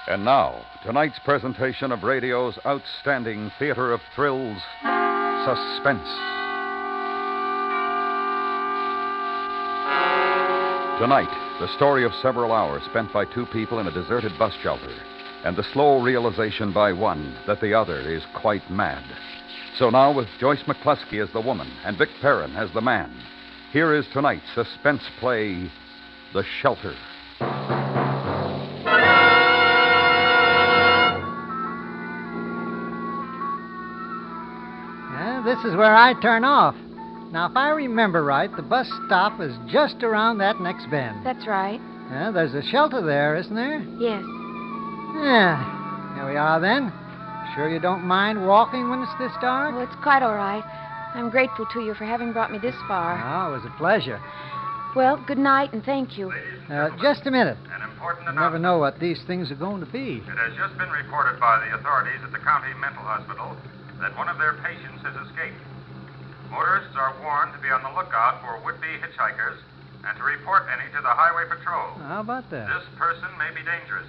And now, tonight's presentation of radio's outstanding theater of thrills, Suspense. Tonight, the story of several hours spent by two people in a deserted bus shelter, and the slow realization by one that the other is quite mad. So now, with Joyce McCluskey as the woman and Vic Perrin as the man, here is tonight's suspense play, The Shelter. This is where I turn off. Now, if I remember right, the bus stop is just around that next bend. That's right. There's a shelter there, isn't there? Yes. Yeah. Here we are, then. Sure you don't mind walking when it's this dark? Oh, it's quite all right. I'm grateful to you for having brought me this far. Oh, it was a pleasure. Well, good night and thank you. Just a minute. An important You never know what these things are going to be. It has just been reported by the authorities at the county mental hospital that one of their patients has escaped. Motorists are warned to be on the lookout for would-be hitchhikers and to report any to the highway patrol. How about that? This person may be dangerous.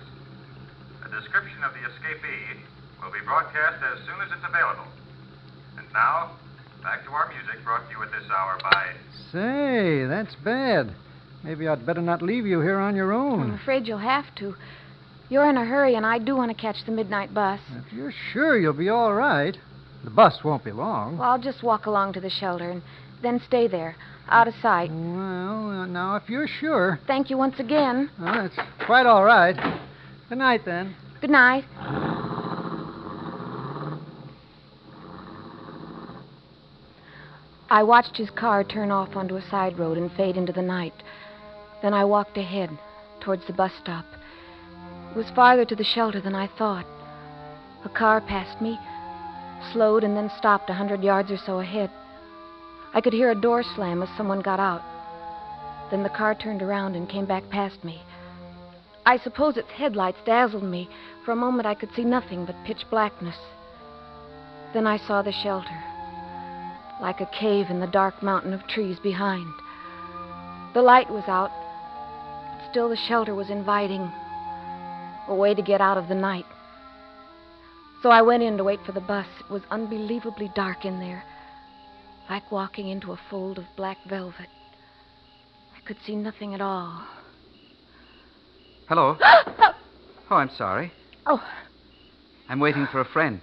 A description of the escapee will be broadcast as soon as it's available. And now, back to our music brought to you at this hour by... Say, that's bad. Maybe I'd better not leave you here on your own. I'm afraid you'll have to. You're in a hurry, and I do want to catch the midnight bus. If you're sure you'll be all right, the bus won't be long. Well, I'll just walk along to the shelter and then stay there, out of sight. Well, now, if you're sure. Thank you once again. Well, it's quite all right. Good night, then. Good night. I watched his car turn off onto a side road and fade into the night. Then I walked ahead, towards the bus stop. It was farther to the shelter than I thought. A car passed me, slowed, and then stopped 100 yards or so ahead. I could hear a door slam as someone got out. Then the car turned around and came back past me. I suppose its headlights dazzled me. For a moment I could see nothing but pitch blackness. Then I saw the shelter, like a cave in the dark mountain of trees behind. The light was out. Still the shelter was inviting, a way to get out of the night. So I went in to wait for the bus. It was unbelievably dark in there, like walking into a fold of black velvet. I could see nothing at all. Hello. Oh, I'm sorry. Oh. I'm waiting for a friend.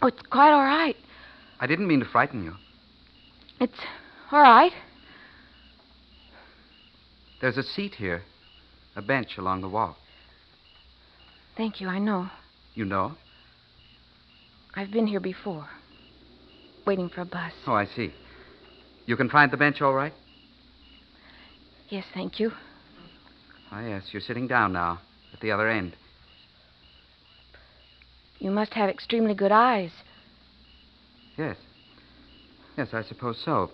Oh, it's quite all right. I didn't mean to frighten you. It's all right. There's a seat here, a bench along the wall. Thank you, I know. You know? I've been here before, waiting for a bus. Oh, I see. You can find the bench all right? Yes, thank you. Ah, yes, you're sitting down now, at the other end. You must have extremely good eyes. Yes. Yes, I suppose so.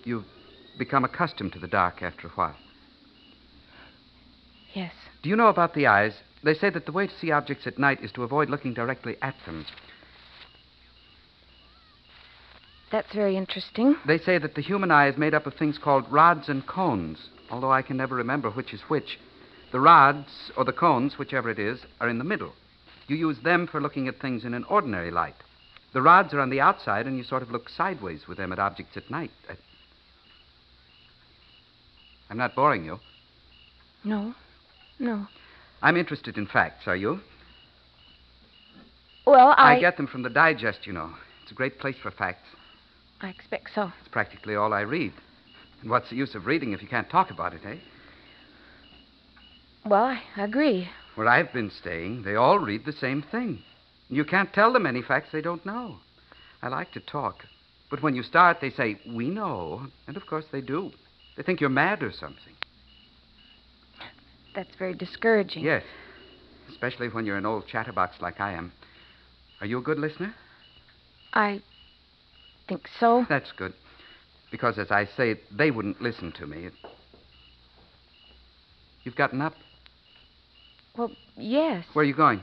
You've become accustomed to the dark after a while. Yes. Do you know about the eyes? They say that the way to see objects at night is to avoid looking directly at them. That's very interesting. They say that the human eye is made up of things called rods and cones, although I can never remember which is which. The rods, or the cones, whichever it is, are in the middle. You use them for looking at things in an ordinary light. The rods are on the outside, and you sort of look sideways with them at objects at night. I'm not boring you. No. I'm interested in facts, are you? Well, I get them from the Digest, you know. It's a great place for facts. I expect so. It's practically all I read. And what's the use of reading if you can't talk about it, eh? Well, I agree. Where I've been staying, they all read the same thing. You can't tell them any facts they don't know. I like to talk. But when you start, they say, we know. And of course they do. They think you're mad or something. That's very discouraging. Yes. Especially when you're an old chatterbox like I am. Are you a good listener? I think so. That's good. Because, as I say, they wouldn't listen to me. You've gotten up? Well, yes. Where are you going?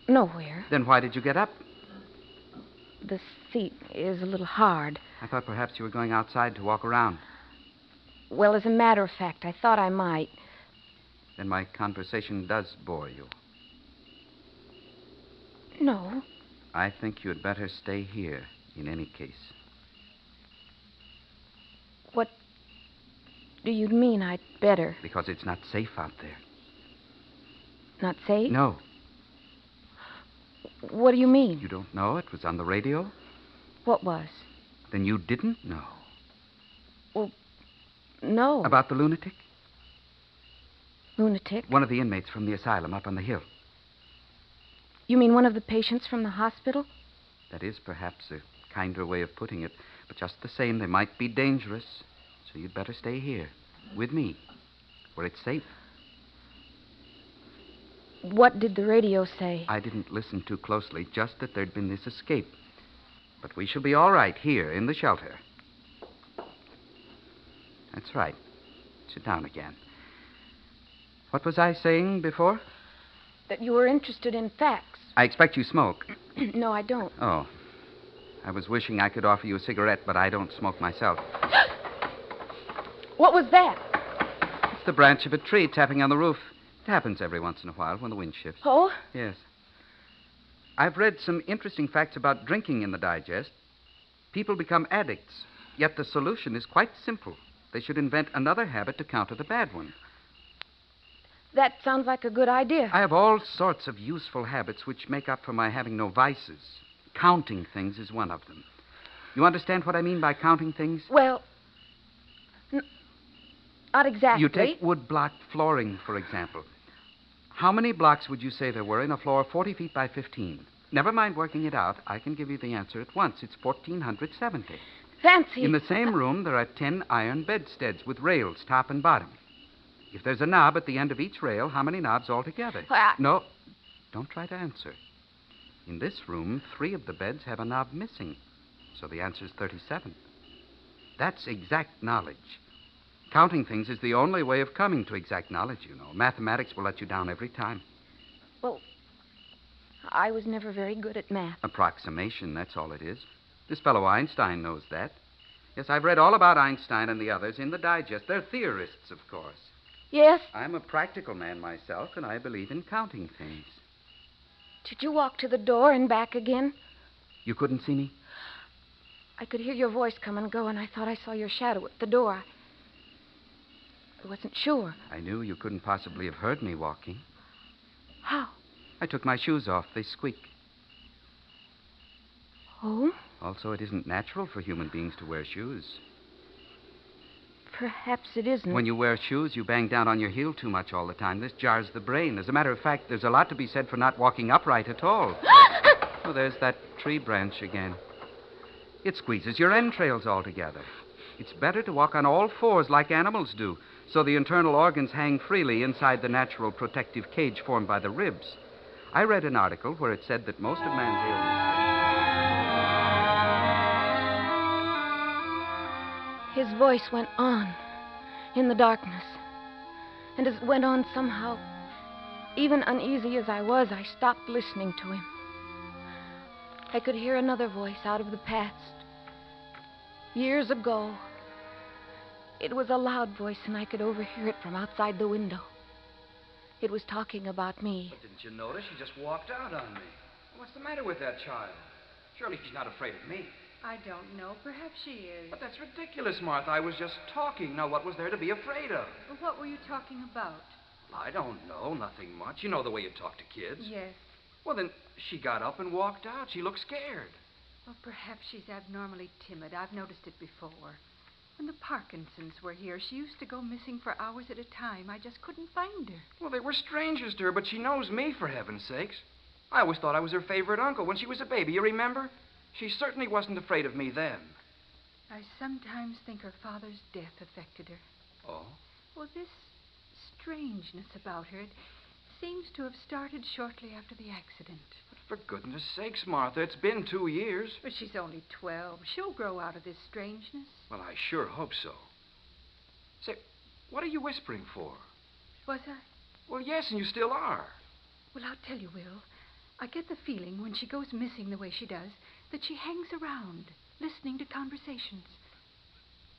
Nowhere. Then why did you get up? The seat is a little hard. I thought perhaps you were going outside to walk around. Well, as a matter of fact, I thought I might. Then my conversation does bore you. No. I think you'd better stay here in any case. What do you mean I'd better? Because it's not safe out there. Not safe? No. What do you mean? You don't know? It was on the radio? What was? Then you didn't know. Well, no. About the lunatic? Lunatic? One of the inmates from the asylum up on the hill. You mean one of the patients from the hospital? That is perhaps a kinder way of putting it. But just the same, they might be dangerous. So you'd better stay here with me, where it's safe. What did the radio say? I didn't listen too closely, just that there'd been this escape. But we shall be all right here in the shelter. That's right. Sit down again. What was I saying before? That you were interested in facts. I expect you smoke. No, I don't. Oh. I was wishing I could offer you a cigarette, but I don't smoke myself. What was that? It's the branch of a tree tapping on the roof. It happens every once in a while when the wind shifts. Oh? Yes. I've read some interesting facts about drinking in the digest. People become addicts, yet the solution is quite simple. They should invent another habit to counter the bad one. That sounds like a good idea. I have all sorts of useful habits which make up for my having no vices. Counting things is one of them. You understand what I mean by counting things? Well, not exactly. You take wood-block flooring, for example. How many blocks would you say there were in a floor 40 feet by 15? Never mind working it out. I can give you the answer at once. It's 1,470. Fancy. In the same room, there are 10 iron bedsteads with rails, top and bottom. If there's a knob at the end of each rail, how many knobs altogether? No, don't try to answer. In this room, 3 of the beds have a knob missing. So the answer's 37. That's exact knowledge. Counting things is the only way of coming to exact knowledge, you know. Mathematics will let you down every time. Well, I was never very good at math. Approximation, that's all it is. This fellow Einstein knows that. Yes, I've read all about Einstein and the others in the digest. They're theorists, of course. Yes? I'm a practical man myself, and I believe in counting things. Did you walk to the door and back again? You couldn't see me? I could hear your voice come and go, and I thought I saw your shadow at the door. I wasn't sure. I knew you couldn't possibly have heard me walking. How? I took my shoes off. They squeak. Oh? Also, it isn't natural for human beings to wear shoes. Perhaps it isn't. When you wear shoes, you bang down on your heel too much all the time. This jars the brain. As a matter of fact, there's a lot to be said for not walking upright at all. Oh, there's that tree branch again. It squeezes your entrails all together. It's better to walk on all fours like animals do, so the internal organs hang freely inside the natural protective cage formed by the ribs. I read an article where it said that most of man's ailments... His voice went on in the darkness. And as it went on somehow, even uneasy as I was, I stopped listening to him. I could hear another voice out of the past. Years ago. It was a loud voice, and I could overhear it from outside the window. It was talking about me. But didn't you notice? She just walked out on me. What's the matter with that child? Surely she's not afraid of me. I don't know. Perhaps she is. But that's ridiculous, Martha. I was just talking. Now, what was there to be afraid of? Well, what were you talking about? I don't know. Nothing much. You know the way you talk to kids. Yes. Well, then, she got up and walked out. She looked scared. Well, perhaps she's abnormally timid. I've noticed it before. When the Parkinsons were here, she used to go missing for hours at a time. I just couldn't find her. Well, they were strangers to her, but she knows me, for heaven's sakes. I always thought I was her favorite uncle when she was a baby. You remember? She certainly wasn't afraid of me then. I sometimes think her father's death affected her. Oh? Well, this strangeness about her, it seems to have started shortly after the accident. But for goodness sakes, Martha, it's been 2 years. But she's only 12. She'll grow out of this strangeness. Well, I sure hope so. Say, what are you whispering for? Was I? Well, yes, and you still are. Well, I'll tell you, Will. I get the feeling when she goes missing the way she does that she hangs around, listening to conversations.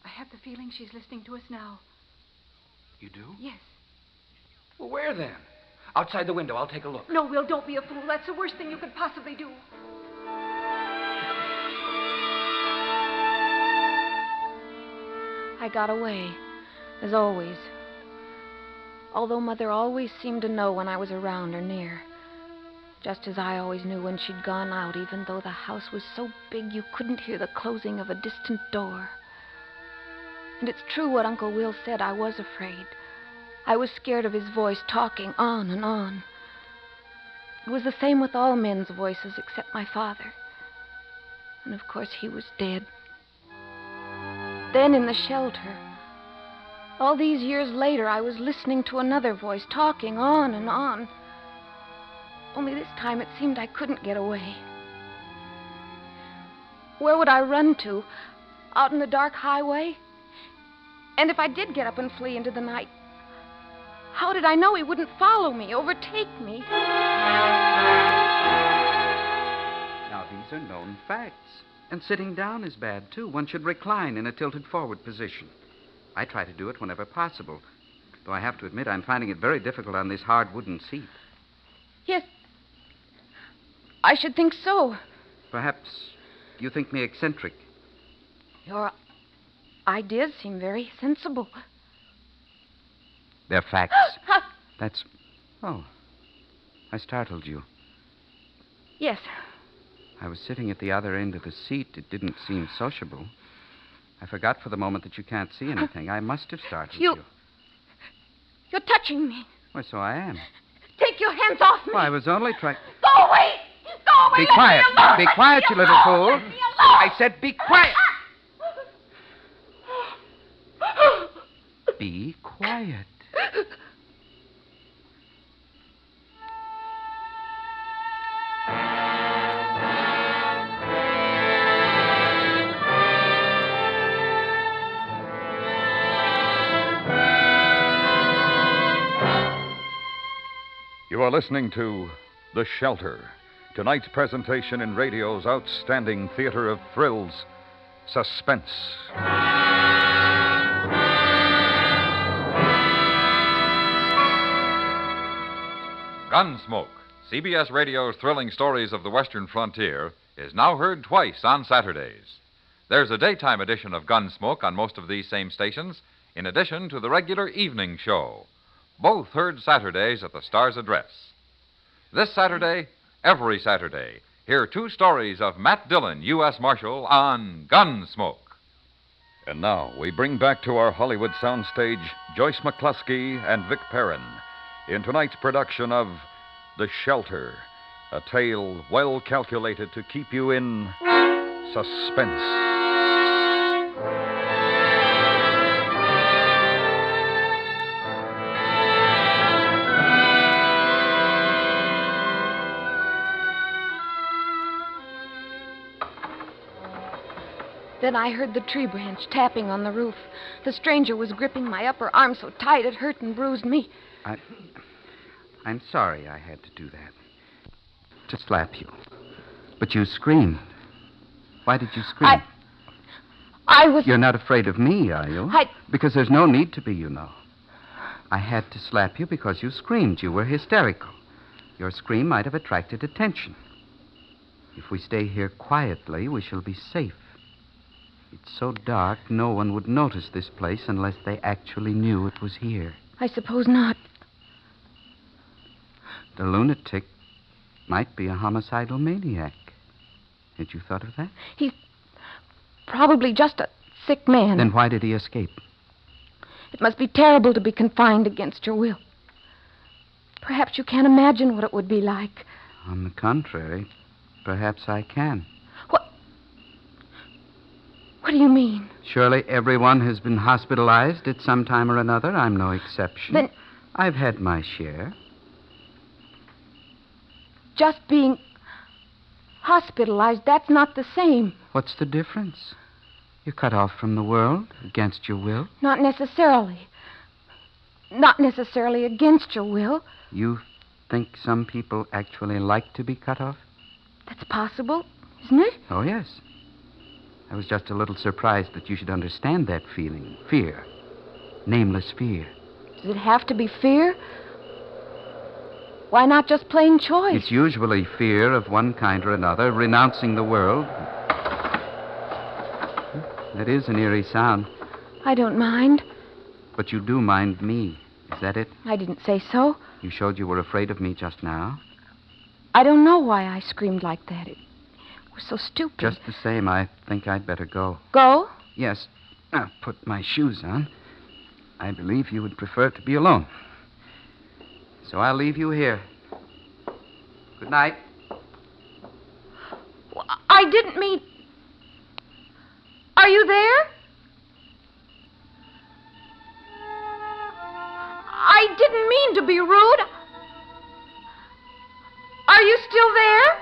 I have the feeling she's listening to us now. You do? Yes. Well, where then? Outside the window. I'll take a look. No, Will, don't be a fool. That's the worst thing you could possibly do. I got away, as always. Although Mother always seemed to know when I was around or near. Just as I always knew when she'd gone out, even though the house was so big you couldn't hear the closing of a distant door. And it's true what Uncle Will said. I was afraid. I was scared of his voice talking on and on. It was the same with all men's voices except my father. And of course he was dead. Then in the shelter, all these years later, I was listening to another voice talking on and on. Only this time it seemed I couldn't get away. Where would I run to? Out in the dark highway? And if I did get up and flee into the night, how did I know he wouldn't follow me, overtake me? Now, these are known facts. And sitting down is bad, too. One should recline in a tilted forward position. I try to do it whenever possible, though I have to admit I'm finding it very difficult on this hard wooden seat. Yes, I should think so. Perhaps you think me eccentric. Your ideas seem very sensible. They're facts. That's... Oh, I startled you. Yes. I was sitting at the other end of the seat. It didn't seem sociable. I forgot for the moment that you can't see anything. I must have startled you. You're touching me. Why, so I am. Take your hands off me. Why, I was only trying... Go away! Go away! Be quiet. Be quiet, you little fool. I said be quiet. Be quiet. You are listening to The Shelter, tonight's presentation in radio's outstanding theater of thrills, Suspense. Gunsmoke, CBS Radio's thrilling stories of the Western frontier, is now heard twice on Saturdays. There's a daytime edition of Gunsmoke on most of these same stations, in addition to the regular evening show. Both heard Saturdays at the Star's address. This Saturday, every Saturday, hear two stories of Matt Dillon, U.S. Marshal, on Gunsmoke. And now we bring back to our Hollywood soundstage Joyce McCluskey and Vic Perrin in tonight's production of The Shelter, a tale well calculated to keep you in suspense. Then I heard the tree branch tapping on the roof. The stranger was gripping my upper arm so tight it hurt and bruised me. I'm sorry I had to do that. To slap you. But you screamed. Why did you scream? I was... You're not afraid of me, are you? Because there's no need to be, you know. I had to slap you because you screamed. You were hysterical. Your scream might have attracted attention. If we stay here quietly, we shall be safe. It's so dark, no one would notice this place unless they actually knew it was here. I suppose not. The lunatic might be a homicidal maniac. Had you thought of that? He's probably just a sick man. Then why did he escape? It must be terrible to be confined against your will. Perhaps you can't imagine what it would be like. On the contrary, perhaps I can. What do you mean? Surely everyone has been hospitalized at some time or another. I'm no exception. Then... I've had my share. Just being hospitalized, that's not the same. What's the difference? You're cut off from the world against your will. Not necessarily. Not necessarily against your will. You think some people actually like to be cut off? That's possible, isn't it? Oh, yes. I was just a little surprised that you should understand that feeling. Fear. Nameless fear. Does it have to be fear? Why not just plain choice? It's usually fear of one kind or another, renouncing the world. That is an eerie sound. I don't mind. But you do mind me. Is that it? I didn't say so. You showed you were afraid of me just now. I don't know why I screamed like that. It was so stupid. Just the same, I think I'd better go. Go? Yes. I'll put my shoes on. I believe you would prefer to be alone. So I'll leave you here. Good night. I didn't mean... Are you there? I didn't mean to be rude. Are you still there?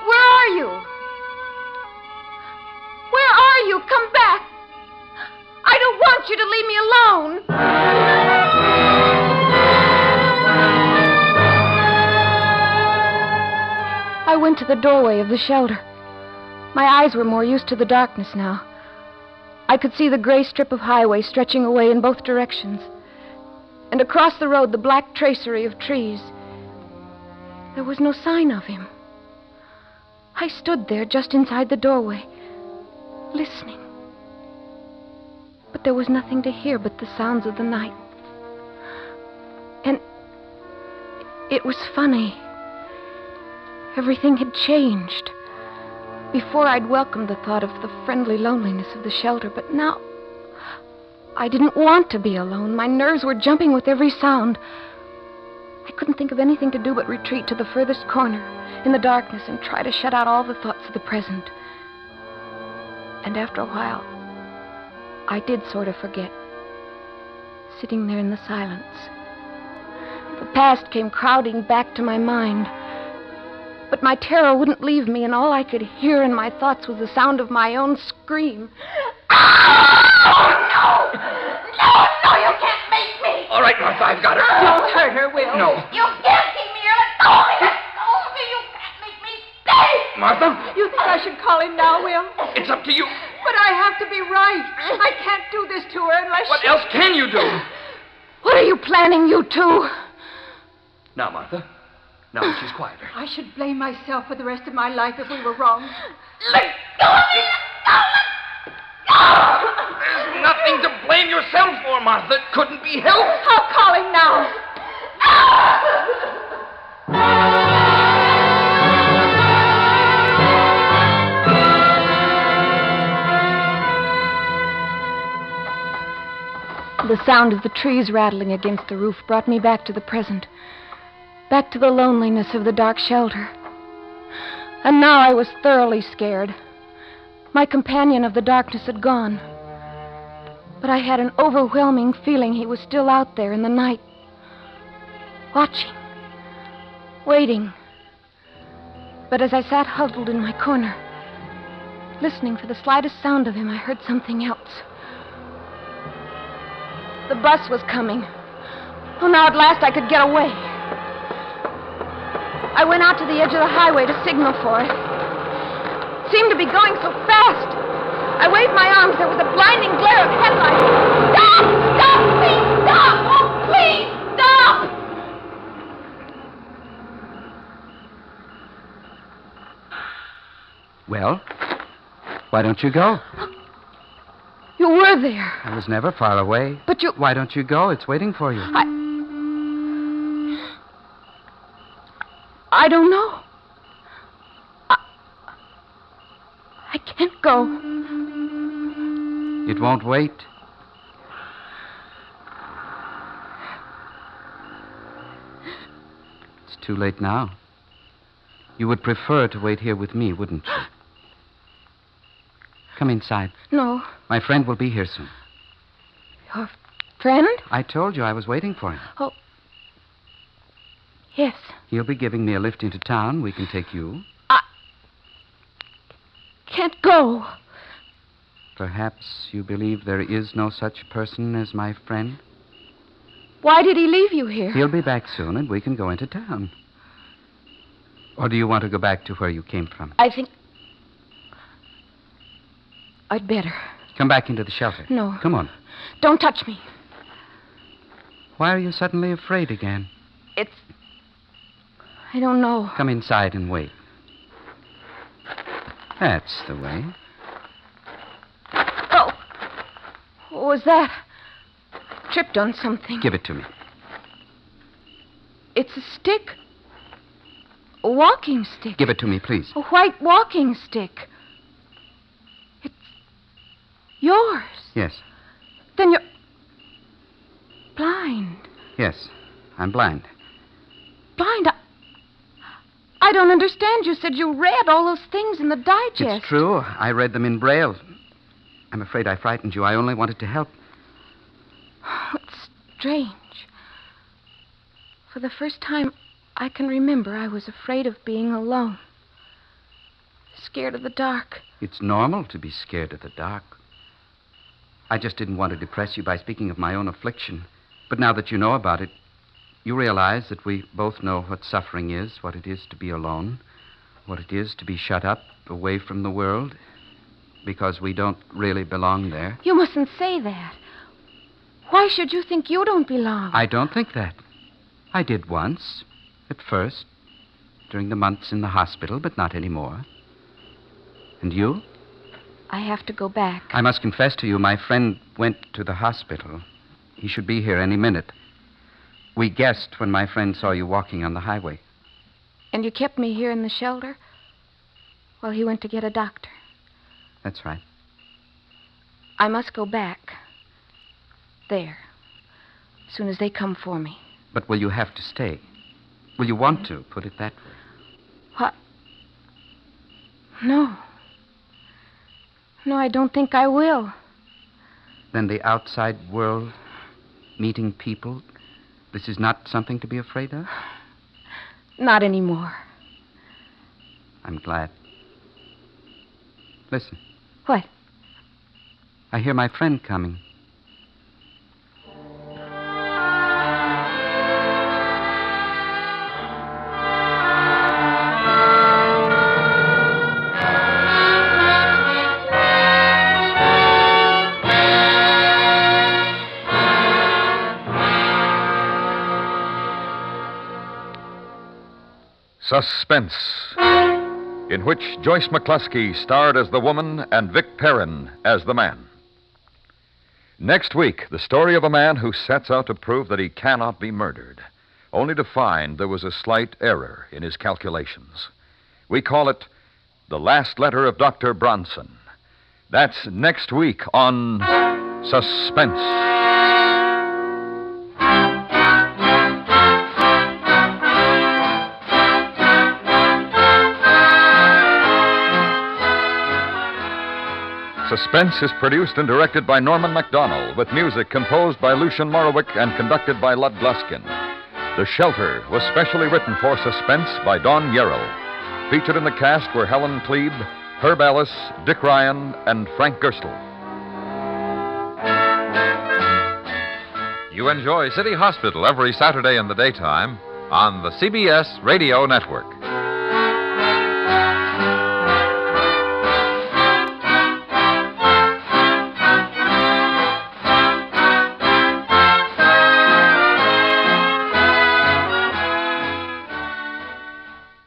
Where are you? Where are you? Come back. I don't want you to leave me alone. I went to the doorway of the shelter. My eyes were more used to the darkness now. I could see the gray strip of highway stretching away in both directions. And across the road, the black tracery of trees. There was no sign of him. I stood there just inside the doorway, listening. But there was nothing to hear but the sounds of the night. And it was funny. Everything had changed. Before I'd welcomed the thought of the friendly loneliness of the shelter, but now I didn't want to be alone. My nerves were jumping with every sound. I couldn't think of anything to do but retreat to the furthest corner in the darkness and try to shut out all the thoughts of the present. And after a while, I did sort of forget, sitting there in the silence. The past came crowding back to my mind. But my terror wouldn't leave me, and all I could hear in my thoughts was the sound of my own scream. Oh, no! No, you can't make me! All right, Martha, I've got her. Don't hurt her, Will. No. You can't keep me here. Let go of me! Let go of me! You can't make me stay! Martha, You think I should call him now, Will? it's up to you. But I have to be right. I can't do this to her unless What she... else can you do? What are you planning, you two? Now, Martha. Now that she's quieter. I should blame myself for the rest of my life if we were wrong. Let go of me! Let go! There's nothing to blame yourself for, Martha. It couldn't be helped. I'll call him now. The sound of the trees rattling against the roof brought me back to the present. Back to the loneliness of the dark shelter. And now I was thoroughly scared. My companion of the darkness had gone. But I had an overwhelming feeling he was still out there in the night. Watching. Waiting. But as I sat huddled in my corner, listening for the slightest sound of him, I heard something else. The bus was coming. Oh, now at last I could get away. I went out to the edge of the highway to signal for it. It seemed to be going so fast. I waved my arms. There was a blinding glare of headlights. Stop! Stop! Please stop! Oh, please stop! Well, why don't you go? You were there. I was never far away. But you... Why don't you go? It's waiting for you. I don't know. I can't go. It won't wait. It's too late now. You would prefer to wait here with me, wouldn't you? Come inside. No. My friend will be here soon. Your friend? I told you I was waiting for him. Oh. Yes. He'll be giving me a lift into town. We can take you. I can't go. Perhaps you believe there is no such person as my friend? Why did he leave you here? He'll be back soon, and we can go into town. Or do you want to go back to where you came from? I think I'd better. Come back into the shelter. No. Come on. Don't touch me. Why are you suddenly afraid again? I don't know. Come inside and wait. That's the way. Oh! What was that? Tripped on something. Give it to me. It's a stick. A walking stick. Give it to me, please. A white walking stick. It's yours. Yes. Then you're blind. Yes, I'm blind. Blind? I don't understand. You said you read all those things in the digest. It's true. I read them in Braille. I'm afraid I frightened you. I only wanted to help. Oh, it's strange. For the first time I can remember, I was afraid of being alone. Scared of the dark. It's normal to be scared of the dark. I just didn't want to depress you by speaking of my own affliction. But now that you know about it, you realize that we both know what suffering is, what it is to be alone, what it is to be shut up away from the world, because we don't really belong there. You mustn't say that. Why should you think you don't belong? I don't think that. I did once, at first, during the months in the hospital, but not anymore. And you? I have to go back. I must confess to you, my friend went to the hospital. He should be here any minute. We guessed when my friend saw you walking on the highway. And you kept me here in the shelter while he went to get a doctor. That's right. I must go back. There. As soon as they come for me. But will you have to stay? Will you want to, put it that way? What? No. No, I don't think I will. Then the outside world, meeting people, this is not something to be afraid of? Not anymore. I'm glad. Listen. What? I hear my friend coming. Suspense, in which Joyce McCluskey starred as the woman and Vic Perrin as the man. Next week, the story of a man who sets out to prove that he cannot be murdered, only to find there was a slight error in his calculations. We call it The Last Letter of Dr. Bronson. That's next week on Suspense. Suspense is produced and directed by Norman MacDonald, with music composed by Lucian Morowick and conducted by Lud Gluskin. The Shelter was specially written for Suspense by Don Yarrow. Featured in the cast were Helen Klebe, Herb Ellis, Dick Ryan, and Frank Gerstle. You enjoy City Hospital every Saturday in the daytime on the CBS Radio Network.